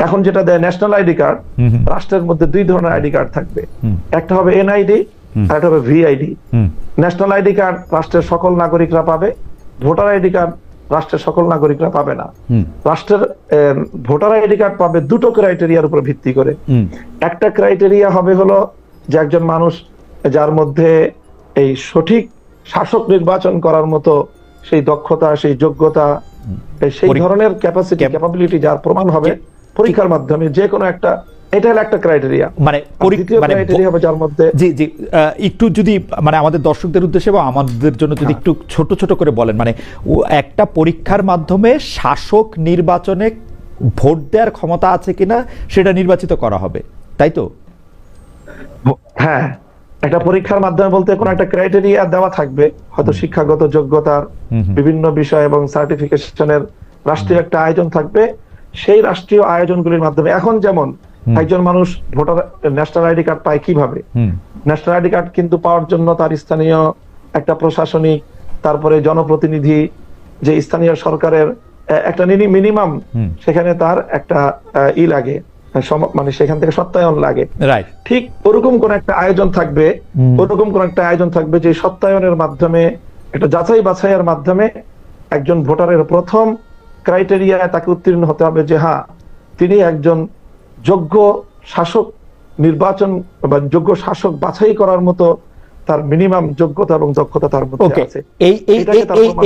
এখন যেটা দেয় ন্যাশনাল আইডি কার্ড, রাষ্ট্রের মধ্যে দুই ধরনের আইডি কার্ড থাকবে, একটা হবে এনআইডি আর একটা হবে ভিআইডি। ন্যাশনাল আইডি কার্ড রাষ্ট্রের সকল নাগরিকরা পাবে, ভোটার আইডি কার্ড রাষ্ট্রের সকল নাগরিকরা পাবে না। রাষ্ট্রের ভোটার আইডি কার্ড পাবে দুটো ক্রাইটেরিয়ার উপর ভিত্তি করে। একটা ক্রাইটেরিয়া হবে হলো যে একজন মানুষ যার মধ্যে এই সঠিক শাসক নির্বাচন করার মতো সেই দক্ষতা, সেই যোগ্যতা, সেই ধরনের ক্যাপাবিলিটি যার প্রমাণ হবে পরীক্ষার মাধ্যমে যে কোনো একটা, এটা হলো একটা ক্রাইটেরিয়া। মানে ক্রাইটেরিয়া হবে যার মধ্যে জি একটু যদি মানে আমাদের দর্শকদের উদ্দেশ্যে বা আমাদের জন্য যদি একটু ছোট ছোট করে বলেন, মানে একটা পরীক্ষার মাধ্যমে শাসক নির্বাচনে ভোট দেওয়ার ক্ষমতা আছে কিনা সেটা নির্বাচিত করা হবে, তাই তো? হ্যাঁ, একটা পরীক্ষার মাধ্যমে বলতে কোনো একটা ক্রাইটেরিয়া দেওয়া থাকবে, হয়তো শিক্ষাগত যোগ্যতার বিভিন্ন বিষয় এবং সার্টিফিকেশনের রাষ্ট্রীয় একটা আয়োজন থাকবে। সেই রাষ্ট্রীয় আয়োজনগুলির মাধ্যমে এখন যেমন একজন মানুষ ভোটার ন্যাশনাল আইডি কার্ড পায় কিভাবে? ন্যাশনাল আইডি কার্ড কিন্তু পাওয়ার জন্য তার স্থানীয় একটা প্রশাসনিক, তারপরে জনপ্রতিনিধি, যে স্থানীয় সরকারের একটা মিনিমাম সেখানে তার একটা লাগে, মানে সেখান থেকে সত্যায়ন লাগে। ঠিক ওরকম কোন একটা আয়োজন থাকবে, ওরকম কোন একটা আয়োজন থাকবে যে সত্যায়নের মাধ্যমে, একটা যাচাই বাছাইয়ের মাধ্যমে একজন ভোটারের প্রথম ক্রাইটেরিয়া তাকে উত্তীর্ণ হতে হবে যে হ্যাঁ, তিনি একজন যোগ্য শাসক নির্বাচন বা যোগ্য শাসক বাছাই করার মতো তার মিনিমাম যোগ্যতা এবং দক্ষতা তার মধ্যে আছে।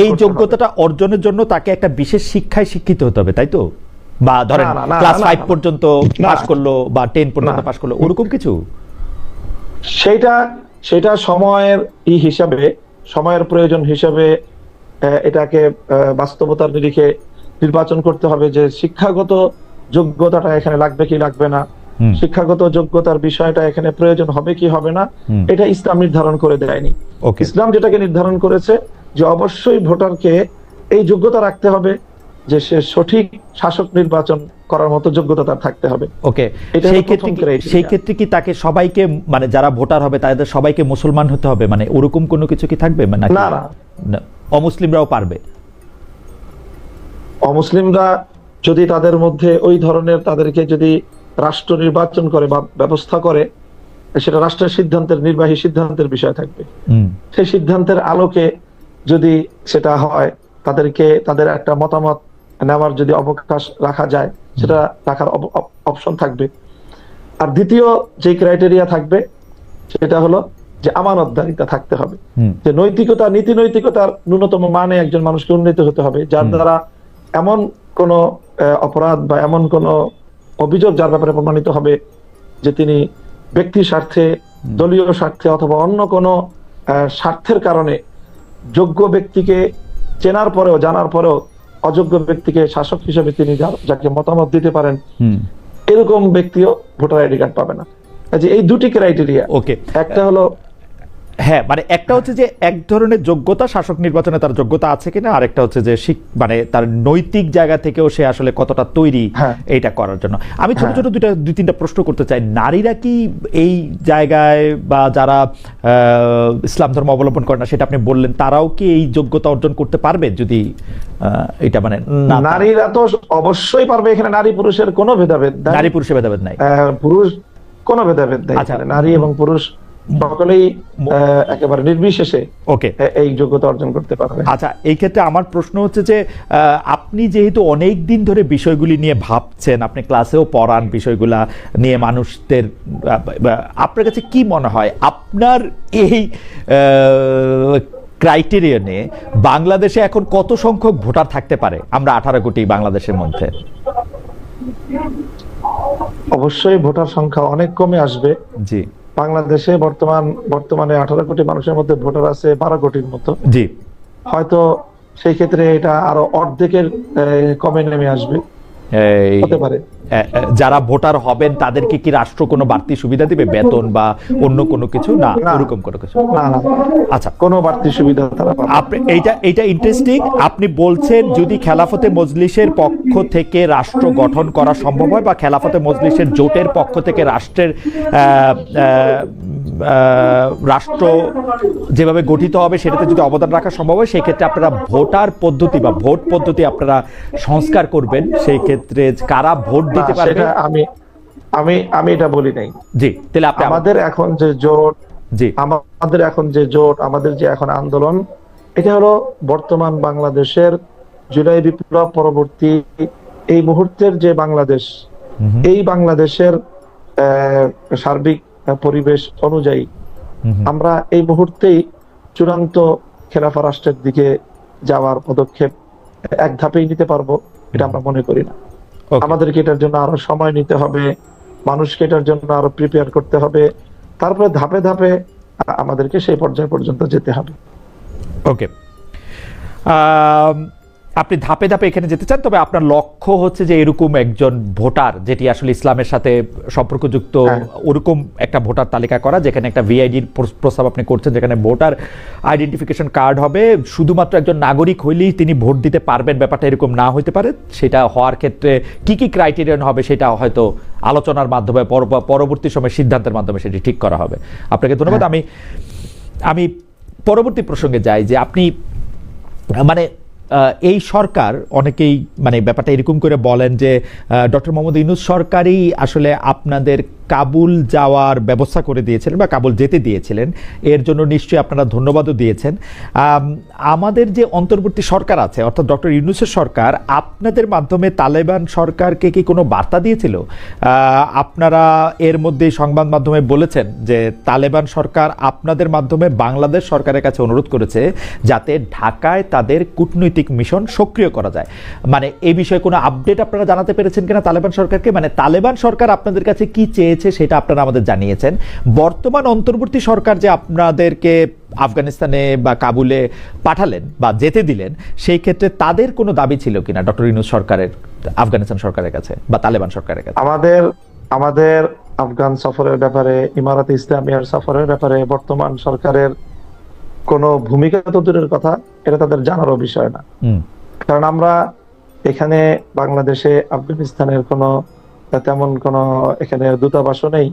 এই যোগ্যতাটা অর্জনের জন্য তাকে একটা বিশেষ শিক্ষায় শিক্ষিত হতে হবে, তাই তো? বা ধরেন ক্লাস 5 পর্যন্ত পাস করলো বা 10 পর্যন্ত পাস করলো, ওরকম কিছু? সেটা সময়ের হিসাবে, সময়ের প্রয়োজন হিসাবে এটাকে বাস্তবতার নিরিখে নির্বাচন করতে হবে যে শিক্ষাগত যোগ্যতাটা এখানে লাগবে কি লাগবে না, শিক্ষাগত যোগ্যতার বিষয়টা এখানে প্রয়োজন হবে কি হবে না, এটা ইসলাম নির্ধারণ করে দেয়নি। ইসলাম যেটাকে নির্ধারণ করেছে যে অবশ্যই ভোটারকে এই যোগ্যতা রাখতে হবে যে সে সঠিক শাসক নির্বাচন করার মতো যোগ্যতা তার থাকতে হবে। ওকে, সেই ক্ষেত্রে কি তাকে সবাইকে, মানে যারা ভোটার হবে তাদের সবাইকে মুসলমান হতে হবে, মানে ওরকম কোনো কিছু কি থাকবে? না, অমুসলিমরাও পারবে? অমুসলিমরা যদি তাদের মধ্যে ওই ধরনের, তাদেরকে যদি রাষ্ট্র নির্বাচন করে বা ব্যবস্থা করে, সেটা রাষ্ট্রের সিদ্ধান্তের, নির্বাহী সিদ্ধান্তের বিষয় থাকবে। সেই সিদ্ধান্তের আলোকে যদি সেটা হয়, তাদেরকে তাদের একটা মতামত নেওয়ার যদি অবকাশ রাখা যায়, সেটা রাখার অপশন থাকবে। আর দ্বিতীয় যে ক্রাইটেরিয়া থাকবে সেটা হলো যে আমানতদারিতা থাকতে হবে, যে নৈতিকতা, নীতি নৈতিকতার ন্যূনতম মানে একজন মানুষকে উন্নীত হতে হবে, যার দ্বারা এমন কোন অপরাধ বা এমন কোন অভিযোগ যার ব্যাপারে প্রমাণিত হবে যে তিনি ব্যক্তি স্বার্থে, দলীয় স্বার্থে অথবা অন্য কোনো স্বার্থের কারণে যোগ্য ব্যক্তিকে চেনার পরেও, জানার পরেও অযোগ্য ব্যক্তিকে শাসক হিসেবে তিনি যাকে মতামত দিতে পারেন, এরকম ব্যক্তিও ভোটার আইডি কার্ড পাবে না। এই দুটি ক্রাইটেরিয়া। একটা হলো, হ্যাঁ, মানে একটা হচ্ছে যে এক ধরনের যোগ্যতা, শাসক নির্বাচনে তার যোগ্যতা আছে কিনা, আর একটা হচ্ছে যে মানে তার নৈতিক জায়গা থেকেও সে আসলে কতটা তৈরি এইটা করার জন্য। আমি ছোট ছোট দুই তিনটা প্রশ্ন করতে চাই। নারীরা কি এই জায়গায়, বা যারা ইসলাম ধর্ম অবলম্বন করে না সেটা আপনি বললেন, তারাও কি এই যোগ্যতা অর্জন করতে পারবে যদি এটা, মানে নারীরা তো অবশ্যই পারবে। এখানে নারী পুরুষের কোনো ভেদাভেদ নাই, নারী পুরুষের ভেদাভেদ নাই, পুরুষ কোনো ভেদাভেদ নাই, নারী এবং পুরুষ সকলেই একেবারে নির্বিশেষে এই যোগ্যতা অর্জন করতে পারবে। আচ্ছা, এই ক্ষেত্রে আমার প্রশ্ন হচ্ছে যে আপনি যেহেতু অনেক দিন ধরে বিষয়গুলি নিয়ে ভাবছেন, আপনি ক্লাসেও পড়ান বিষয়গুলা নিয়ে মানুষদের, আপনার কাছে কি মনে হয় আপনার এই ক্রাইটেরিয়ানে বাংলাদেশে এখন কত সংখ্যক ভোটার থাকতে পারে? আমরা 18 কোটি বাংলাদেশের মধ্যে। অবশ্যই ভোটার সংখ্যা অনেক কমে আসবে। জি, বাংলাদেশে বর্তমানে 18 কোটি মানুষের মধ্যে ভোটার আছে 12 কোটির মতো। জি, হয়তো সেই ক্ষেত্রে এটা আরো অর্ধেকের কমে নেমে আসবে, হতে পারে। যারা ভোটার হবেন তাদেরকে কি রাষ্ট্র কোনো বাড়তি সুবিধা দিবে, বেতন বা অন্য কোনো কিছু? না, এরকম কোনো কিছু না। আচ্ছা, কোনো বাড়তি সুবিধা তারা পাবে। আপনি এইটা ইন্টারেস্টিং। আপনি বলছেন যদি খেলাফতে মজলিসের পক্ষ থেকে রাষ্ট্র গঠন করা সম্ভব হয়, বা খেলাফতে মজলিসের জোটের পক্ষ থেকে রাষ্ট্র যেভাবে গঠিত হবে সেটাতে যদি অবদান রাখা সম্ভব হয়, সেই ক্ষেত্রে আপনারা ভোটার পদ্ধতি বা ভোট পদ্ধতি আপনারা সংস্কার করবেন। সেই ক্ষেত্রে কারা ভোট দিতে পারবে? সেটা আমি এটা বলি নাই। জি, তাহলে আপনি আমাদের এখন যে জোট, আমাদের যে এখন আন্দোলন, এটা হলো বর্তমান বাংলাদেশের জুলাই বিপ্লব পরবর্তী এই মুহূর্তের যে বাংলাদেশ, এই বাংলাদেশের সার্বিক পরিবেশ অনুযায়ী আমরা এই মুহূর্তেই চূড়ান্ত খেলাফা রাষ্ট্রের দিকে যাওয়ার পদক্ষেপ এক ধাপেই নিতে পারবো, এটা আমরা মনে করি না। আমাদেরকে এটার জন্য আরো সময় নিতে হবে, মানুষকে এটার জন্য আরো প্রিপেয়ার করতে হবে, তারপরে ধাপে ধাপে আমাদেরকে সেই পর্যায় পর্যন্ত যেতে হবে। ওকে, আপনি ধাপে ধাপে এখানে যেতে চান, তবে আপনার লক্ষ্য হচ্ছে যে এরকম একজন ভোটার যেটি আসলে ইসলামের সাথে সম্পর্কযুক্ত, ওরকম একটা ভোটার তালিকা করা, যেখানে একটা ভিআইডির প্রস্তাব আপনি করছেন, যেখানে ভোটার আইডেন্টিফিকেশন কার্ড হবে, শুধুমাত্র একজন নাগরিক হইলেই তিনি ভোট দিতে পারবেন, ব্যাপারটা এরকম না হইতে পারে। সেটা হওয়ার ক্ষেত্রে কি কি ক্রাইটেরিয়ান হবে সেটা হয়তো আলোচনার মাধ্যমে পরবর্তী সময় সিদ্ধান্তের মাধ্যমে সেটি ঠিক করা হবে। আপনাকে ধন্যবাদ। আমি পরবর্তী প্রসঙ্গে যাই যে আপনি মানে এই সরকার, অনেকেই মানে ব্যাপারটা এরকম করে বলেন যে ডক্টর মোহাম্মদ ইউনূস সরকারই আসলে আপনাদের কাবুল যাওয়ার ব্যবস্থা করে দিয়েছিলেন বা কাবুল যেতে দিয়েছিলেন, এর জন্য নিশ্চয়ই আপনারা ধন্যবাদও দিয়েছেন। আমাদের যে অন্তর্বর্তী সরকার আছে, অর্থাৎ ডক্টর ইউনূসের সরকার, আপনাদের মাধ্যমে তালেবান সরকারকে কি কোনো বার্তা দিয়েছিল? আপনারা এর মধ্যে সংবাদ মাধ্যমে বলেছেন যে তালেবান সরকার আপনাদের মাধ্যমে বাংলাদেশ সরকারের কাছে অনুরোধ করেছে যাতে ঢাকায় তাদের কূটনৈতিক মিশন সক্রিয় করা যায়। মানে এই বিষয়ে কোনো আপডেট আপনারা জানাতে পেরেছেন কিনা তালেবান সরকারকে? মানে তালেবান সরকার আপনাদের কাছে কি চেয়েছে সেটা আপনারা আমাদের জানিয়েছেন। বর্তমান অন্তর্বর্তী সরকার যে আপনাদেরকে আফগানিস্তানে বা কাবুলে পাঠালেন বা যেতে দিলেন, সেই ক্ষেত্রে তাদের কোনো দাবি ছিল কিনা ডক্টর ইউনূস সরকারের আফগানিস্তান সরকারের কাছে বা তালেবান সরকারের কাছে? আমাদের আফগান সফরের ব্যাপারে, ইমারাতে ইসলামিয়ার সফরের ব্যাপারে বর্তমান সরকারের কোনো ভূমিকা তো দূরের কথা, এটা তাদের জানারও বিষয় না। কারণ আমরা এখানে বাংলাদেশে আফগানিস্তানের কোনো তেমন কোনো এখানে দূতাবাসও নেই,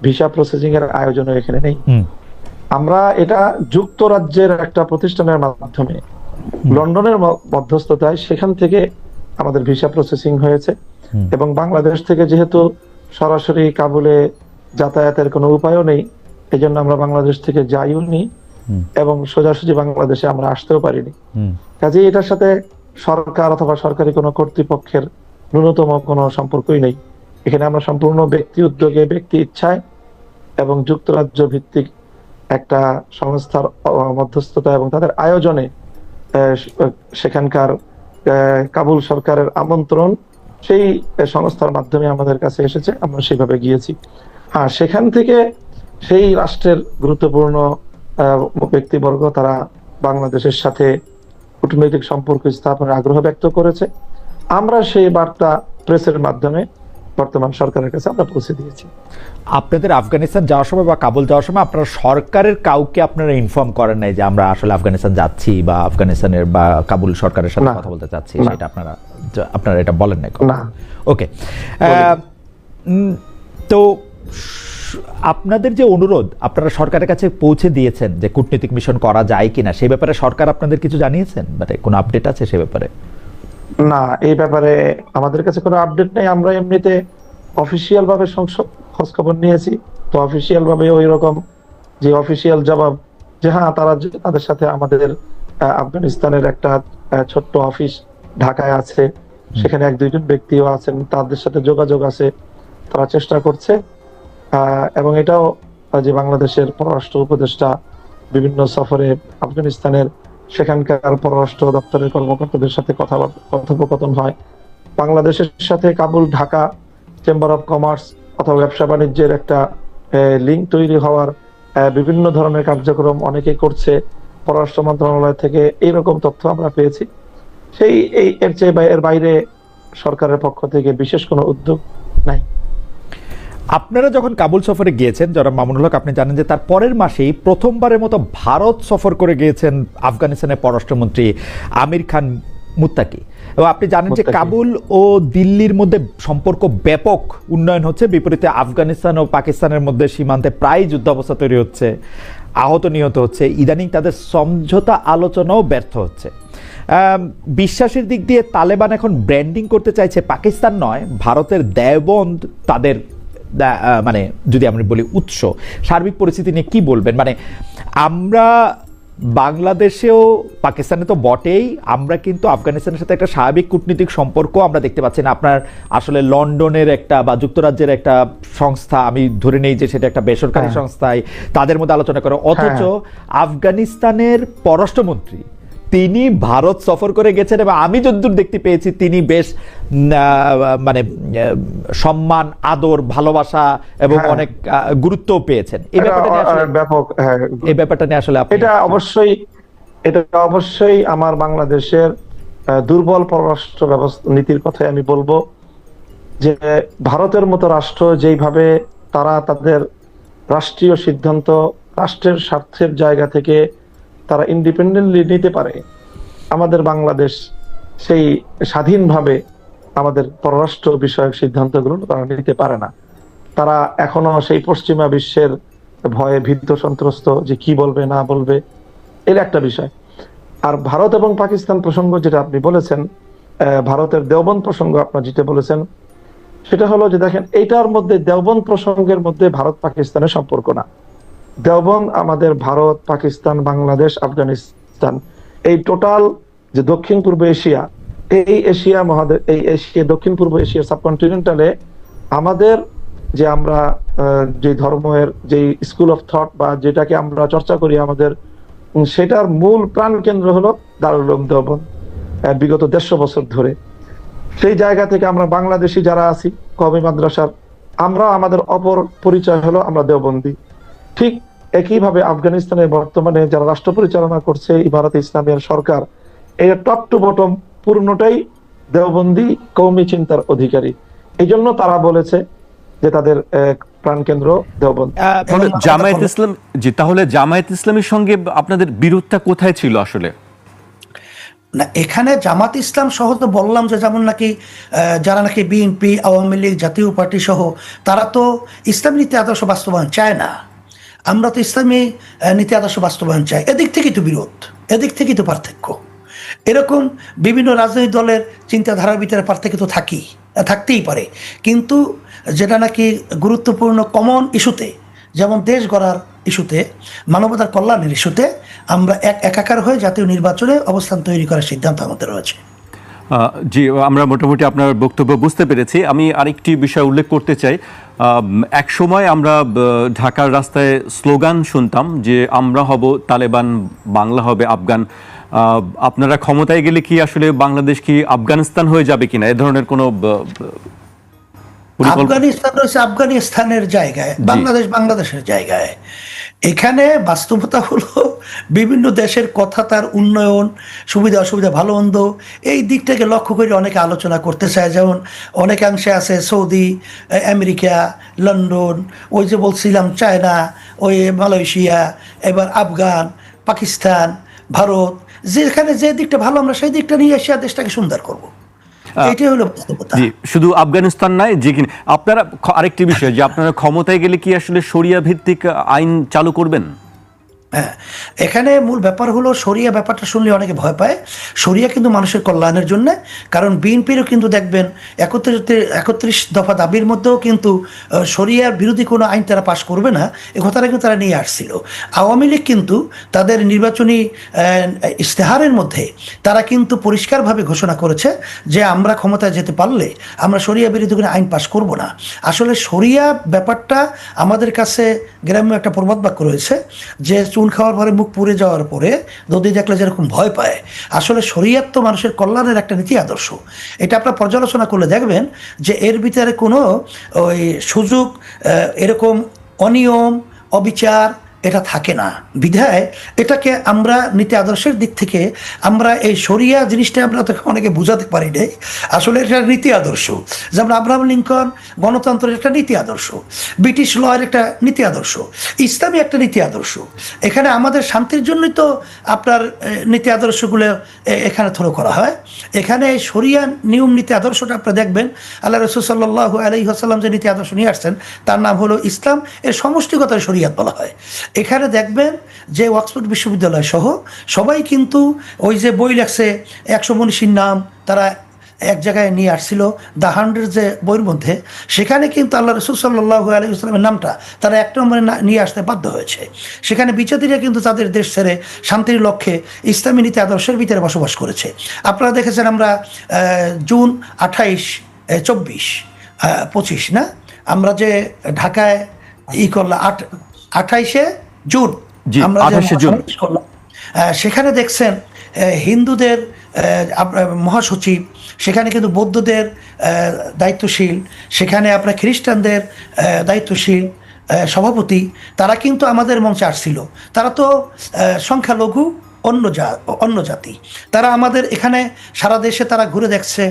ভিসা প্রসেসিং এর আয়োজনও এখানে নেই। আমরা এটা যুক্তরাজ্যের একটা প্রতিষ্ঠানের মাধ্যমে লন্ডনের মধ্যস্থতায় সেখান থেকে আমাদের ভিসা প্রসেসিং হয়েছে, এবং বাংলাদেশ থেকে যেহেতু সরাসরি কাবুলে যাতায়াতের কোনো উপায়ও নেই, এই জন্য আমরা বাংলাদেশ থেকে যাইও নি এবং সোজাসুজি বাংলাদেশে আমরা আসতেও পারিনি। কাজে এটার সাথে সরকার অথবা সরকারি কোনো কর্তৃপক্ষের ন্যূনতম কোনো সম্পর্কই নেই। এখানে আমরা সম্পূর্ণ ব্যক্তি উদ্যোগে, ব্যক্তি ইচ্ছায় এবং যুক্তরাজ্য ভিত্তিক একটা সংস্থার মধ্যস্থতা এবং তাদের আয়োজনে সেখানকার কাবুল সরকারের আমন্ত্রণ সেই সংস্থার মাধ্যমে আমাদের কাছে এসেছে, আমরা সেভাবে গিয়েছি। সেখান থেকে সেই রাষ্ট্রের গুরুত্বপূর্ণ ব্যক্তিবর্গ তারা বাংলাদেশের সাথে কূটনৈতিক সম্পর্ক স্থাপনের আগ্রহ ব্যক্ত করেছে। আমরা সেই বার্তা প্রেসের মাধ্যমে বর্তমান সরকারের কাছে আমরা পৌঁছে দিয়েছি। আপনাদের আফগানিস্তান যাওয়ার সময় বা কাবুল যাওয়ার সময় আপনারা সরকারের কাউকে আপনারা ইনফর্ম করেন নাই যে আমরা আসলে আফগানিস্তান যাচ্ছি বা আফগানিস্তানের বা কাবুল সরকারের সাথে কথা বলতে চাচ্ছি, সেটা আপনারা এটা বলেন নাই? না। ওকে, তো আপনাদের যে অনুরোধ আপনারা সরকারের কাছে পৌঁছে দিয়েছেন যে কূটনৈতিক মিশন করা যায় কিনা, সেই ব্যাপারে সরকার আপনাদের কিছু জানিয়েছেন? মানে কোনো আপডেট আছে সে ব্যাপারে? না, এই ব্যাপারে আমাদের কাছে কোনো আপডেট নেই। আমরা এমনিতে অফিসিয়াল ভাবে খোঁজ খবর নিয়েছি, তো অফিসিয়াল ভাবে ওই রকম যে অফিসিয়াল জবাব যে হ্যাঁ তাদের সাথে আমাদের আফগানিস্তানের একটা ছোট্ট অফিস ঢাকায় আছে, সেখানে 1-2 জন ব্যক্তিও আছেন, তাদের সাথে যোগাযোগ আছে, তারা চেষ্টা করছে। এবং এটাও যে বাংলাদেশের পররাষ্ট্র উপদেষ্টা বিভিন্ন সফরে আফগানিস্তানের সেখানকার পররাষ্ট্র দপ্তরের কর্মকর্তাদের সাথে কথোপকথন হয়। বাংলাদেশের সাথে Kabul Dhaka chamber of commerce অথবা ব্যবসা বাণিজ্যের একটা লিঙ্ক তৈরি হওয়ার বিভিন্ন ধরনের কার্যক্রম অনেকে করছে। পররাষ্ট্র মন্ত্রণালয় থেকে এইরকম তথ্য আমরা পেয়েছি। এর বাইরে সরকারের পক্ষ থেকে বিশেষ কোনো উদ্যোগ নাই। আপনারা যখন কাবুল সফরে গিয়েছেন, যারা মামুনুল হক, আপনি জানেন যে তার পরের মাসেই প্রথমবারের মতো ভারত সফর করে গিয়েছেন আফগানিস্তানের পররাষ্ট্রমন্ত্রী আমির খান মুত্তাকি। এবং আপনি জানেন যে কাবুল ও দিল্লির মধ্যে সম্পর্ক ব্যাপক উন্নয়ন হচ্ছে, বিপরীতে আফগানিস্তান ও পাকিস্তানের মধ্যে সীমান্তে প্রায় যুদ্ধাবস্থা তৈরি হচ্ছে, আহত নিহত হচ্ছে, ইদানিং তাদের সমঝোতা আলোচনাও ব্যর্থ হচ্ছে। বিশ্বাসের দিক দিয়ে তালেবান এখন ব্র্যান্ডিং করতে চাইছে পাকিস্তান নয়, ভারতের দেওবন্দ তাদের মানে যদি আমরা বলি উৎস। সার্বিক পরিস্থিতি নিয়ে কি বলবেন? মানে আমরা বাংলাদেশেও, পাকিস্তানে তো বটেই, আমরা কিন্তু আফগানিস্তানের সাথে একটা স্বাভাবিক কূটনীতিক সম্পর্ক আমরা দেখতে পাচ্ছি না। আপনার আসলে লন্ডনের একটা বা যুক্তরাজ্যের একটা সংস্থা, আমি ধরে নেই যে সেটা একটা বেসরকারি সংস্থায়, তাদের মধ্যে আলোচনা করে, অথচ আফগানিস্তানের পররাষ্ট্রমন্ত্রী তিনি ভারত সফর করে গেছেন এবং আমি যতদূর দেখতে পেয়েছি তিনি বেশ মানে সম্মান, আদর, ভালোবাসা এবং অনেক গুরুত্বও পেয়েছেন। এই ব্যাপারটা নিয়ে আসলে এটা অবশ্যই আমার বাংলাদেশের দুর্বল পররাষ্ট্র ব্যবস্থা নীতির কথাই আমি বলবো, যে ভারতের মতো রাষ্ট্র যেইভাবে তারা তাদের রাষ্ট্রীয় সিদ্ধান্ত রাষ্ট্রের স্বার্থের জায়গা থেকে তারা ইন্ডিপেন্ডেন্টলি নিতে পারে, আমাদের বাংলাদেশ সেই স্বাধীনভাবে আমাদের পররাষ্ট্র বিষয়ক সিদ্ধান্তগুলো তারা নিতে পারে না। তারা এখনো সেই পশ্চিমা বিশ্বের ভয়ে ভীত সন্ত্রস্ত, যে কি বলবে না বলবে, এর একটা বিষয়। আর ভারত এবং পাকিস্তান প্রসঙ্গ যেটা আপনি বলেছেন, ভারতের দেওবন্দ প্রসঙ্গ আপনার যেটা বলেছেন, সেটা হলো যে দেখেন, এইটার মধ্যে দেওবন্দ প্রসঙ্গের মধ্যে ভারত পাকিস্তানের সম্পর্ক না। দেওবন্দ আমাদের ভারত, পাকিস্তান, বাংলাদেশ, আফগানিস্তান, এই টোটাল যে দক্ষিণ পূর্ব এশিয়া, এই এশিয়া মহাদেশ, এই এশিয়া দক্ষিণ পূর্ব এশিয়ার সাবকন্টিনেন্টালে আমাদের যে আমরা যে ধর্মের যে স্কুল অফ থট বা যেটাকে আমরা চর্চা করি আমাদের, সেটার মূল প্রাণ কেন্দ্র হলো দারুল উলুম দেওবন্দ বিগত 150 বছর ধরে। সেই জায়গা থেকে আমরা বাংলাদেশি যারা আছি কওমি মাদ্রাসার, আমরা আমাদের অপর পরিচয় হলো আমরা দেওবন্দি। ঠিক একইভাবে আফগানিস্তানে বর্তমানে যারা রাষ্ট্র পরিচালনা করছে ইমারতে ইসলামিয়ার সরকার, এই টপ টু বটম পূর্ণটাই দেওবন্দি কওমি চিন্তার অধিকারী। এই জন্য তারা বলেছে যে তাদের প্রাণকেন্দ্র দেওবন্দ। জামায়াত ইসলাম, জি, তাহলে জামায়াত ইসলামের সঙ্গে আপনাদের বিরোধটা কোথায় ছিল আসলে? না, এখানে জামাত ইসলাম সহ তো বললাম যে যেমন নাকি যারা নাকি বিএনপি, আওয়ামী লীগ, জাতীয় পার্টি সহ তারা তো ইসলামী নীতি আদর্শ বাস্তবায়ন চায় না। আমরা তো ইসলামী নীতি আদর্শ বাস্তবায়ন চাই। এদিক থেকেই তো বিরোধ, এদিক থেকেই তো পার্থক্য। এরকম বিভিন্ন রাজনৈতিক দলের চিন্তাধারার ভিতরে পার্থক্য তো থাকতেই পারে, কিন্তু যেটা নাকি গুরুত্বপূর্ণ কমন ইস্যুতে, যেমন দেশ গড়ার ইস্যুতে, মানবতার কল্যাণের ইস্যুতে আমরা একাকার হয়ে জাতীয় নির্বাচনে অবস্থান তৈরি করার সিদ্ধান্ত আমাদের রয়েছে। জি, আমরা মোটামুটি আপনার বক্তব্য বুঝতে পেরেছি। আমি আরেকটি বিষয় উল্লেখ করতে চাই। এক সময় আমরা ঢাকার রাস্তায় স্লোগান শুনতাম যে আমরা হব তালেবান, বাংলা হবে আফগান। আপনারা ক্ষমতায় গেলে কি আসলে বাংলাদেশ কি আফগানিস্তান হয়ে যাবে কিনা, এ ধরনের কোনো? আফগানিস্তান রয়েছে আফগানিস্তানের জায়গায়, বাংলাদেশ বাংলাদেশের জায়গায়। এখানে বাস্তবতা হলো বিভিন্ন দেশের কথা, তার উন্নয়ন, সুবিধা অসুবিধা, ভালো মন্দ, এই দিকটাকে লক্ষ্য করে অনেকে আলোচনা করতে চায়। যেমন অনেকাংশে আছে সৌদি, আমেরিকা, লন্ডন, ওই যে বলছিলাম চায়না, ওই মালয়েশিয়া, এবার আফগান, পাকিস্তান, ভারত, যেখানে যে দিকটা ভালো আমরা সেই দিকটা নিয়ে এসে দেশটাকে সুন্দর করব। এটাই হলো বাস্তবতা। শুধু আফগানিস্তান নয়, যে কিনা আপনারা আরেকটি বিষয়, যে আপনারা ক্ষমতায় গেলে কি আসলে শরিয়া ভিত্তিক আইন চালু করবেন? হ্যাঁ, এখানে মূল ব্যাপার হলো শরিয়া ব্যাপারটা শুনলে অনেকে ভয় পায়। শরিয়া কিন্তু মানুষের কল্যাণের জন্য, কারণ বিএনপিরও কিন্তু দেখবেন 31 দফা দাবির মধ্যেও কিন্তু শরিয়ার বিরোধী কোনো আইন তারা পাশ করবে না, এ কথাটা কিন্তু তারা নিয়ে আসছিল। আওয়ামী লীগ কিন্তু তাদের নির্বাচনী ইশতেহারের মধ্যে তারা কিন্তু পরিষ্কারভাবে ঘোষণা করেছে যে আমরা ক্ষমতায় যেতে পারলে আমরা শরিয়া বিরোধী কোনো আইন পাশ করব না। আসলে শরিয়া ব্যাপারটা আমাদের কাছে গ্রাম্য একটা প্রবাদ বাক্য রয়েছে যে চুন খাওয়ার পরে মুখ পুড়ে যাওয়ার পরে নদী দেখলে যেরকম ভয় পায়, আসলে শরিয়াত তো মানুষের কল্যাণের একটা নীতি আদর্শ। এটা আপনার পর্যালোচনা করলে দেখবেন যে এর ভিতরে কোনো ওই সুযোগ, এরকম অনিয়ম, অবিচার এটা থাকে না। বিধায় এটাকে আমরা নীতি আদর্শের দিক থেকে আমরা এই শরিয়া জিনিসটা আমরা অনেকে বোঝাতে পারি নাই। আসলে এটা নীতি আদর্শ, যেমন আব্রাহাম লিঙ্কন গণতন্ত্রের একটা নীতি আদর্শ, ব্রিটিশ লয়ের একটা নীতি আদর্শ, ইসলামী একটা নীতি আদর্শ। এখানে আমাদের শান্তির জন্যই তো আপনার নীতি আদর্শগুলো এখানে থ্রো করা হয়। এখানে শরিয়া নিয়ম নীতি আদর্শটা আপনারা দেখবেন আল্লাহ রাসূল সাল্লাল্লাহু আলাইহি ওয়াসাল্লাম যে নীতি আদর্শ নিয়ে আসছেন তার নাম হলো ইসলাম, এর সমষ্টিগত শরিয়াত বলা হয়। এখানে দেখবেন যে অক্সফোর্ড বিশ্ববিদ্যালয় সহ সবাই কিন্তু ওই যে বই লেখছে 100 মনীষীর নাম তারা এক জায়গায় নিয়ে আসছিল, দ্য 100 যে বইয়ের মধ্যে, সেখানে কিন্তু আল্লাহ রসুল সাল্লাল্লাহু আলাইহি ওয়াসাল্লামের নামটা তারা এক নম্বরে নিয়ে আসতে বাধ্য হয়েছে। সেখানে বিচারীরা কিন্তু তাদের দেশ ছেড়ে শান্তির লক্ষ্যে ইসলামী নীতি আদর্শের ভিতরে বসবাস করেছে। আপনারা দেখেছেন আমরা জুন 28, 24, 25 না, আমরা যে ঢাকায় করলাম 28শে জুন, আমরা যে করলাম, সেখানে দেখছেন হিন্দুদের মহাসচিব, সেখানে কিন্তু বৌদ্ধদের দায়িত্বশীল, সেখানে আপনার খ্রিস্টানদের দায়িত্বশীল সভাপতি, তারা কিন্তু আমাদের মঞ্চে আসছিল। তারা তো সংখ্যালঘু অন্য জাতি, তারা আমাদের এখানে সারা দেশে তারা ঘুরে দেখছে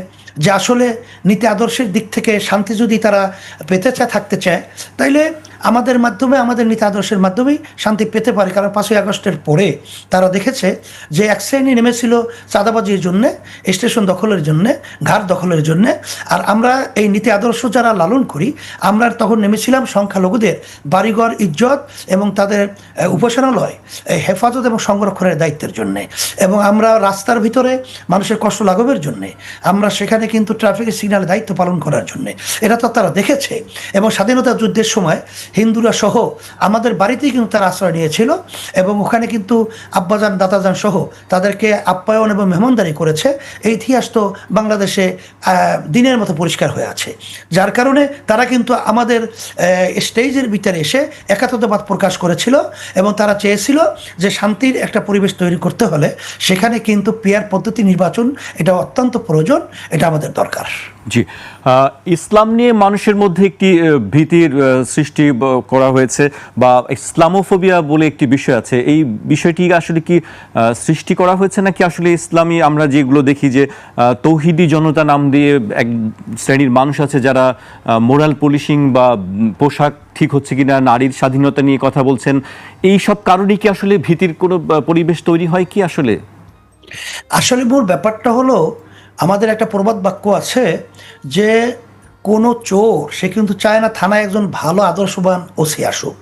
যে আসলে নীতি আদর্শের দিক থেকে শান্তি যদি তারা পেতে চায়, থাকতে চায়, তাইলে আমাদের মাধ্যমে, আমাদের নীতি আদর্শের মাধ্যমেই শান্তি পেতে পারে। কারণ 5ই আগস্টের পরে তারা দেখেছে যে এক শ্রেণী নেমেছিল চাঁদাবাজির জন্যে, স্টেশন দখলের জন্যে, ঘাট দখলের জন্যে, আর আমরা এই নীতি আদর্শ যারা লালন করি, আমরা তখন নেমেছিলাম সংখ্যালঘুদের বাড়িঘর, ইজ্জত এবং তাদের উপাসনালয় হেফাজত এবং সংরক্ষণের দায়িত্বের জন্যে, এবং আমরা রাস্তার ভিতরে মানুষের কষ্ট লাঘবের জন্যে, আমরা সেখানে কিন্তু ট্রাফিকের সিগন্যালের দায়িত্ব পালন করার জন্যে। এটা তো তারা দেখেছে। এবং স্বাধীনতা যুদ্ধের সময় হিন্দুরা সহ আমাদের বাড়িতেই কিন্তু তারা আশ্রয় নিয়েছিল, এবং ওখানে কিন্তু আব্বাজান দাতাজান সহ তাদেরকে আপ্যায়ন এবং মেহমানদারি করেছে। এই ইতিহাস তো বাংলাদেশে দিনের মতো পরিষ্কার হয়ে আছে, যার কারণে তারা কিন্তু আমাদের স্টেজের ভিতরে এসে একাত্মতাবাদ প্রকাশ করেছিল, এবং তারা চেয়েছিল যে শান্তির একটা পরিবেশ তৈরি করতে হলে সেখানে কিন্তু পিয়ার পদ্ধতি নির্বাচন এটা অত্যন্ত প্রয়োজন, এটা আমাদের দরকার। জি, ইসলাম নিয়ে মানুষের মধ্যে একটি ভীতির সৃষ্টি করা হয়েছে, বা ইসলামোফোবিয়া বলে একটি বিষয় আছে। এই বিষয়টি আসলে কি সৃষ্টি করা হয়েছে, নাকি আসলে ইসলামী আমরা যেগুলো দেখি যে তৌহিদি জনতা নাম দিয়ে এক শ্রেণীর মানুষ আছে যারা মোরাল পুলিশিং বা পোশাক ঠিক হচ্ছে কিনা, নারীর স্বাধীনতা নিয়ে কথা বলছেন, এই সব কারণে কি আসলে ভীতির কোনো পরিবেশ তৈরি হয় কি? আসলে মূল ব্যাপারটা হলো, আমাদের একটা প্রবাদ বাক্য আছে যে কোনো চোর সে কিন্তু চায় না থানায় একজন ভালো আদর্শবান ওসি আসুক।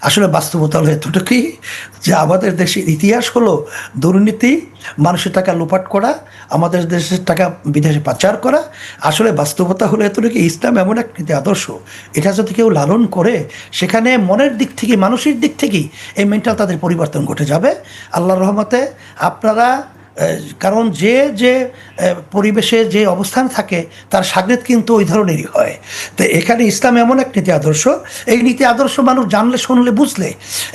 আসলে বাস্তবতা হলো এতটুকুই যে আমাদের দেশের ইতিহাস হলো দুর্নীতি, মানুষের টাকা লুপাট করা, আমাদের দেশের টাকা বিদেশে পাচার করা। আসলে বাস্তবতা হলো এতটুকু, ইসলাম এমন এক নীতি আদর্শ, এটা যদি কেউ লালন করে, সেখানে মনের দিক থেকে, মানসিক দিক থেকেই এই মেন্টাল তাদের পরিবর্তন ঘটে যাবে আল্লাহর রহমতে। আপনারা কারণ যে পরিবেশে যে অবস্থান থাকে তার সাগরেদ কিন্তু ওই ধরনেরই হয়। তো এখানে ইসলাম এমন এক নীতি আদর্শ, এই নীতি আদর্শ মানুষ জানলে, শুনলে, বুঝলে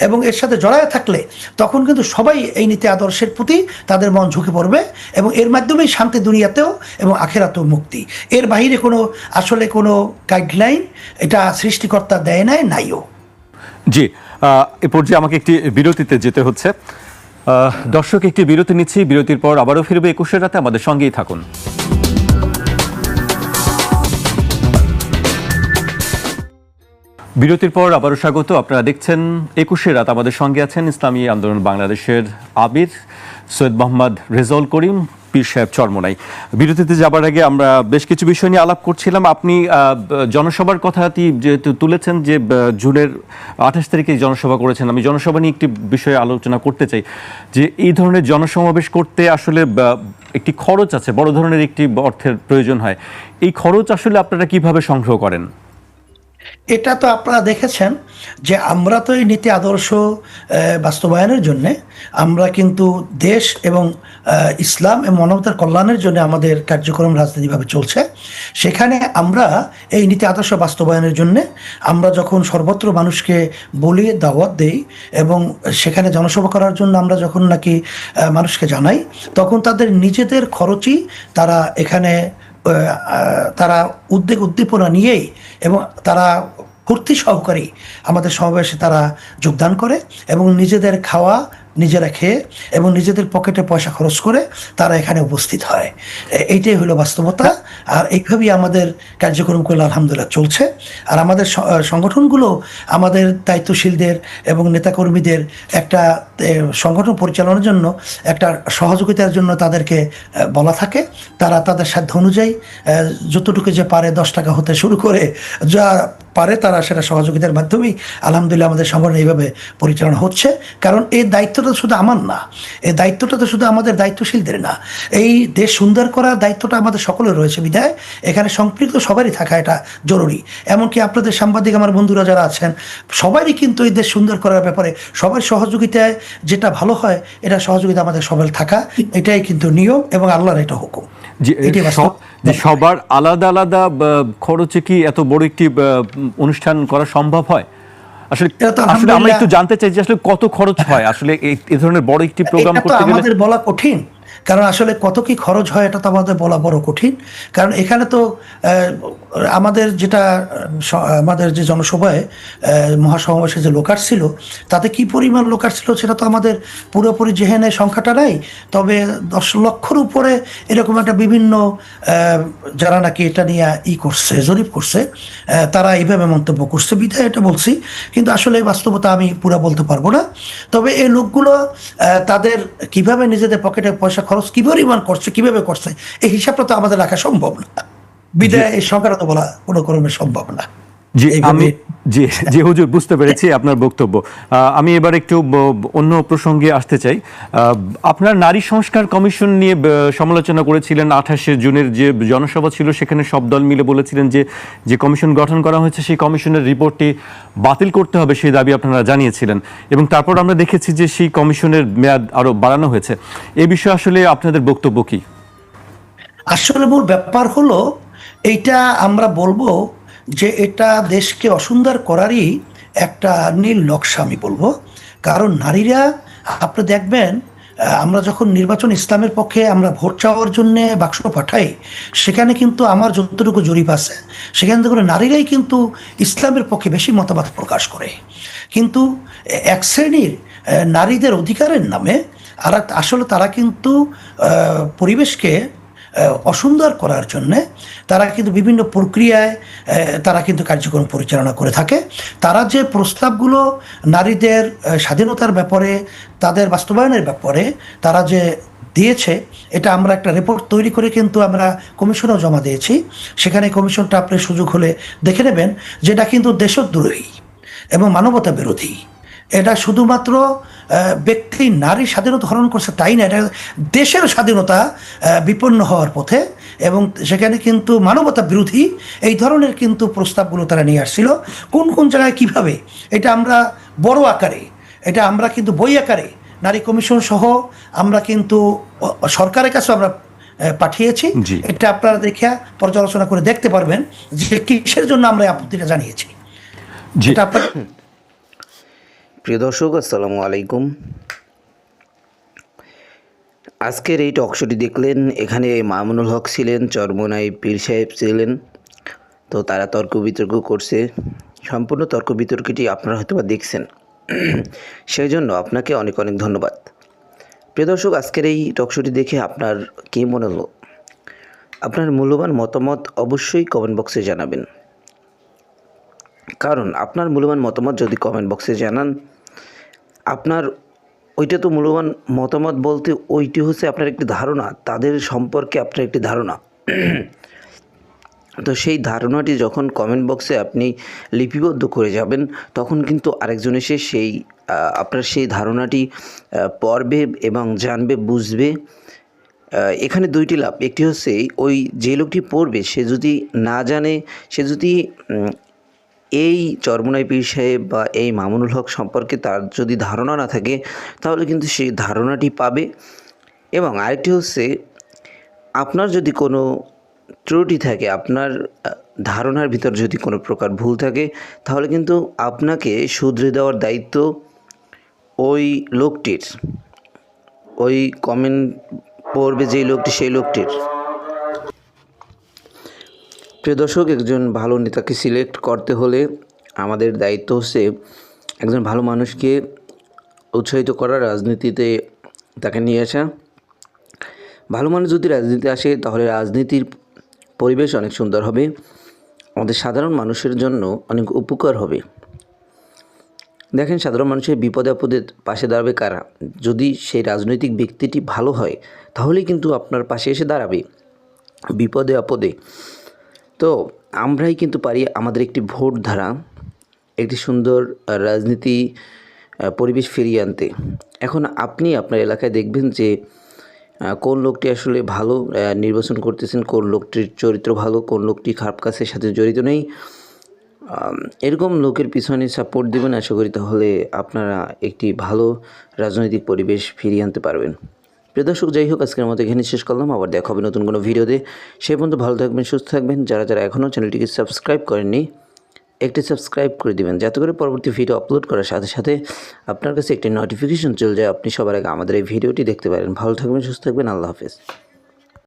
এবং এর সাথে জড়ায় থাকলে তখন কিন্তু সবাই এই নীতি আদর্শের প্রতি তাদের মন ঝুঁকে পড়বে, এবং এর মাধ্যমেই শান্তি দুনিয়াতেও এবং আখেরাতেও মুক্তি। এর বাইরে কোনো আসলে কোনো গাইডলাইন এটা সৃষ্টিকর্তা দেয় নাইও। জি, এ পর্যায়ে আমাকে একটি বিরতিতে যেতে হচ্ছে। দর্শক, একটি বিরতি নিচ্ছি, বিরতির পর আবারও ফিরবে 21 রাতে, আমাদের সঙ্গেই থাকুন। বিরতির পর আবারও স্বাগত। আপনারা দেখছেন 21 রাত, আমাদের সঙ্গে আছেন ইসলামী আন্দোলন বাংলাদেশের আমির সৈয়দ মোহাম্মদ রেজাউল করিম পীর সাহেব চরমোনাই। বিরতিতে যাবার আগে আমরা বেশ কিছু বিষয় নিয়ে আলাপ করছিলাম। আপনি জনসভার কথাটি যেহেতু তুলেছেন যে জুনের 28 তারিখে জনসভা করেছেন, আমি জনসভা নিয়ে একটি বিষয়ে আলোচনা করতে চাই যে এই ধরনের জনসমাবেশ করতে আসলে একটি খরচ আছে, বড় ধরনের একটি অর্থের প্রয়োজন হয়। এই খরচ আসলে আপনারা কিভাবে সংগ্রহ করেন? এটা তো আপনারা দেখেছেন যে আমরা তো এই নীতি আদর্শ বাস্তবায়নের জন্যে আমরা কিন্তু দেশ এবং ইসলাম এবং মানবতার কল্যাণের জন্য আমাদের কার্যক্রম রাজনীতিভাবে চলছে। সেখানে আমরা এই নীতি আদর্শ বাস্তবায়নের জন্যে আমরা যখন সর্বত্র মানুষকে বলি, দাওয়াত দেই এবং সেখানে জনসভা করার জন্য আমরা যখন নাকি মানুষকে জানাই, তখন তাদের নিজেদের খরচই তারা এখানে তারা উদ্দীপনা নিয়েই এবং তারা ফুর্তি সহকারে আমাদের সমাবেশে তারা যোগদান করে এবং নিজেদের খাওয়া নিজেরা খেয়ে এবং নিজেদের পকেটে পয়সা খরচ করে তারা এখানে উপস্থিত হয়। এইটাই হলো বাস্তবতা। আর এইভাবেই আমাদের কার্যক্রমগুলো আলহামদুলিল্লাহ চলছে। আর আমাদের সংগঠনগুলো আমাদের দায়িত্বশীলদের এবং নেতাকর্মীদের একটা সংগঠন পরিচালনার জন্য একটা সহযোগিতার জন্য তাদেরকে বলা থাকে। তারা তাদের সাধ্য অনুযায়ী যতটুকু যে পারে 10 টাকা হতে শুরু করে যা পারে তারা সেটা সহযোগিতার মাধ্যমেই আলহামদুলিল্লাহ আমাদের সংগঠন এইভাবে পরিচালনা হচ্ছে। কারণ এই দায়িত্বটা শুধু আমার না, এই দায়িত্বটা তো শুধু আমাদের দায়িত্বশীলদের না, এই দেশ সুন্দর করার দায়িত্বটা আমাদের সকলের রয়েছে বিধায় এখানে সম্পৃক্ত সবারই থাকা এটা জরুরি। এমনকি আপনাদের সাংবাদিক আমার বন্ধুরা যারা আছেন সবারই কিন্তু এই দেশ সুন্দর করার ব্যাপারে সবার সহযোগিতায় যেটা ভালো হয় এটা সহযোগিতা আমাদের সবার থাকা, এটাই কিন্তু নিয়ম এবং আল্লাহর এটা হুকুম। সবার আলাদা আলাদা খরচে কি এত বড় একটি অনুষ্ঠান করা সম্ভব হয়? আসলে আমরা একটু জানতে চাই যে আসলে কত খরচ হয় আসলে এই ধরনের বড় একটি প্রোগ্রাম করতে গেলে? আমাদের বলা কঠিন, কারণ আসলে কত কি খরচ হয় এটা তো আমাদের বলা বড় কঠিন। কারণ এখানে তো আমাদের যেটা আমাদের যে জনসভায় মহাসমাবেশে যে লোক আসছিল তাতে কি পরিমাণ লোক আসছিল সেটা তো আমাদের পুরোপুরি জেহেনে সংখ্যাটা নাই। তবে 10 লক্ষের উপরে এরকম একটা বিভিন্ন যারা নাকি এটা নিয়ে করছে, জরিপ করছে, তারা এইভাবে মন্তব্য করছে বিধায় এটা বলছি। কিন্তু আসলে বাস্তবতা আমি পুরো বলতে পারবো না। তবে এই লোকগুলো তাদের কিভাবে নিজেদের পকেটে পয়সা খরচ কি পরিমাণ করছে, কিভাবে করছে, এই হিসাবটা তো আমাদের রাখা সম্ভব না বিধায় এই সংখ্যাটা তো বলা কোনো ক্রমে সম্ভব না। জি হুজুর, বুঝতে পেরেছি আপনার বক্তব্য। আমি এবার একটু অন্য প্রসঙ্গে আসতে চাই। আপনার নারী সংস্কার কমিশন নিয়ে সমালোচনা করেছিলেন। 28শে জুনের যে জনসভা ছিল সেখানে সব দল মিলে বলেছিলেন যে কমিশন গঠন করা হয়েছে সেই কমিশনের রিপোর্টটি বাতিল করতে হবে, সেই দাবি আপনারা জানিয়েছিলেন। এবং তারপর আমরা দেখেছি যে সেই কমিশনের মেয়াদ আরো বাড়ানো হয়েছে। এই বিষয়ে আসলে আপনাদের বক্তব্য কি? আসলে মূল ব্যাপার হলো এইটা আমরা বলবো যে এটা দেশকে অসুন্দর করারই একটা নীল নকশা আমি বলবো। কারণ নারীরা আপনি দেখবেন আমরা যখন নির্বাচন ইসলামের পক্ষে আমরা ভোট চাওয়ার জন্য বাক্স পাঠাই সেখানে কিন্তু আমার যতটুকু জরিপ আছে সেখান থেকে নারীরাই কিন্তু ইসলামের পক্ষে বেশি মতামত প্রকাশ করে। কিন্তু এক শ্রেণীর নারীদের অধিকারের নামে আর আসলে তারা কিন্তু পরিবেশকে অসুন্দর করার জন্যে তারা কিন্তু বিভিন্ন প্রক্রিয়ায় তারা কিন্তু কার্যক্রম পরিচালনা করে থাকে। তারা যে প্রস্তাবগুলো নারীদের স্বাধীনতার ব্যাপারে, তাদের বাস্তবায়নের ব্যাপারে তারা যে দিয়েছে এটা আমরা একটা রিপোর্ট তৈরি করে কিন্তু আমরা কমিশনেও জমা দিয়েছি। সেখানে কমিশনটা আপনি সুযোগ হলে দেখে নেবেন, যেটা কিন্তু দেশদ্রোহী এবং মানবতা বিরোধী। এটা শুধুমাত্র ব্যক্তি নারী স্বাধীনতা হরণ করছে তাই না, এটা দেশের স্বাধীনতা বিপন্ন হওয়ার পথে এবং সেখানে কিন্তু মানবতা বিরোধী এই ধরনের কিন্তু প্রস্তাবগুলো তারা নিয়ে আসছিল। কোন কোন জায়গায় কিভাবে এটা আমরা বড় আকারে, এটা আমরা কিন্তু বই আকারে নারী কমিশন সহ আমরা কিন্তু সরকারের কাছে আমরা পাঠিয়েছি। এটা আপনারা দেখে পর্যালোচনা করে দেখতে পারবেন যে কিসের জন্য আমরা আপত্তিটা জানিয়েছি। এটা আপনার প্রিয় দর্শক, আসসালামু আলাইকুম। আজকের এই টকশোটি দেখলেন, এখানে মামুনুল হক ছিলেন, চরমোনাই পীর সাহেব ছিলেন। তো তারা তর্ক বিতর্ক করছে। সম্পূর্ণ তর্ক বিতর্কটি আপনারা হয়তো বা দেখছেন, সেই জন্য আপনাকে অনেক অনেক ধন্যবাদ। প্রিয় দর্শক, আজকের এই টকশোটি দেখে আপনার কী মনে হলো? আপনার মূল্যবান মতামত অবশ্যই কমেন্ট বক্সে জানাবেন। কারণ আপনার মূল্যবান মতামত যদি কমেন্ট বক্সে জানান, আপনার ওইটা তো মূল্যবান মতামত বলতে ওইটি হচ্ছে আপনার একটি ধারণা, তাদের সম্পর্কে আপনার একটি ধারণা। তো সেই ধারণাটি যখন কমেন্ট বক্সে আপনি লিপিবদ্ধ করে যাবেন তখন কিন্তু আরেকজন এসে সেই আপনার সেই ধারণাটি পড়বে এবং জানবে, বুঝবে। এখানে দুইটি লাভ। একটি হচ্ছে ওই যে লোকটি পড়বে সে যদি না জানে, সে যদি এই চরমোনাই পীর সাহেব বা এই মামুনুল হক সম্পর্কে তার যদি ধারণা না থাকে তাহলে কিন্তু সেই ধারণাটি পাবে। এবং আরেকটি হচ্ছে আপনার যদি কোনো ত্রুটি থাকে, আপনার ধারণার ভিতর যদি কোনো প্রকার ভুল থাকে তাহলে কিন্তু আপনাকে শুধরে দেওয়ার দায়িত্ব ওই লোকটির, ওই কমেন্ট পড়বে যেই লোকটি সেই লোকটির। প্রিয় দর্শক, একজন ভালো নেতাকে সিলেক্ট করতে হলে আমাদের দায়িত্ব হচ্ছে একজন ভালো মানুষকে উৎসাহিত করা, রাজনীতিতে তাকে নিয়ে আসা। ভালো মানুষ যদি রাজনীতিতে আসে তাহলে রাজনীতির পরিবেশ অনেক সুন্দর হবে, আমাদের সাধারণ মানুষের জন্য অনেক উপকার হবে। দেখেন, সাধারণ মানুষের বিপদে আপদে পাশে দাঁড়াবে কারা? যদি সেই রাজনৈতিক ব্যক্তিটি ভালো হয় তাহলেই কিন্তু আপনার পাশে এসে দাঁড়াবে বিপদে আপদে। তো আমরাই কিন্তু পারি আমাদের একটি ভোট ধারা একটি সুন্দর রাজনীতি পরিবেশ ফিরিয়ে আনতে। এখন আপনি আপনার এলাকায় দেখবেন যে কোন লোকটি আসলে ভালো নির্বাচন করতেছেন, কোন লোকটির চরিত্র ভালো, কোন লোকটি খারাপ কাজের সাথে জড়িত নেই, এরকম লোকের পিছনে সাপোর্ট দেবেন। আশা করি তাহলে আপনারা একটি ভালো রাজনৈতিক পরিবেশ ফিরিয়ে আনতে পারবেন। প্রিয় দর্শক, যাই হোক, আজকের মতো এখানে শেষ করলাম। আবার দেখা হবে নতুন কোনো ভিডিওতে। সে পর্যন্ত ভালো থাকবেন, সুস্থ থাকবেন। যারা এখনও চ্যানেলটিকে সাবস্ক্রাইব করেননি, একটি সাবস্ক্রাইব করে দিবেন, যাতে করে পরবর্তী ভিডিও আপলোড করার সাথে সাথে আপনার কাছে একটি নোটিফিকেশন চলে যায়, আপনি সবার আগে আমাদের এই ভিডিওটি দেখতে পারেন। ভালো থাকবেন, সুস্থ থাকবেন। আল্লাহ হাফেজ।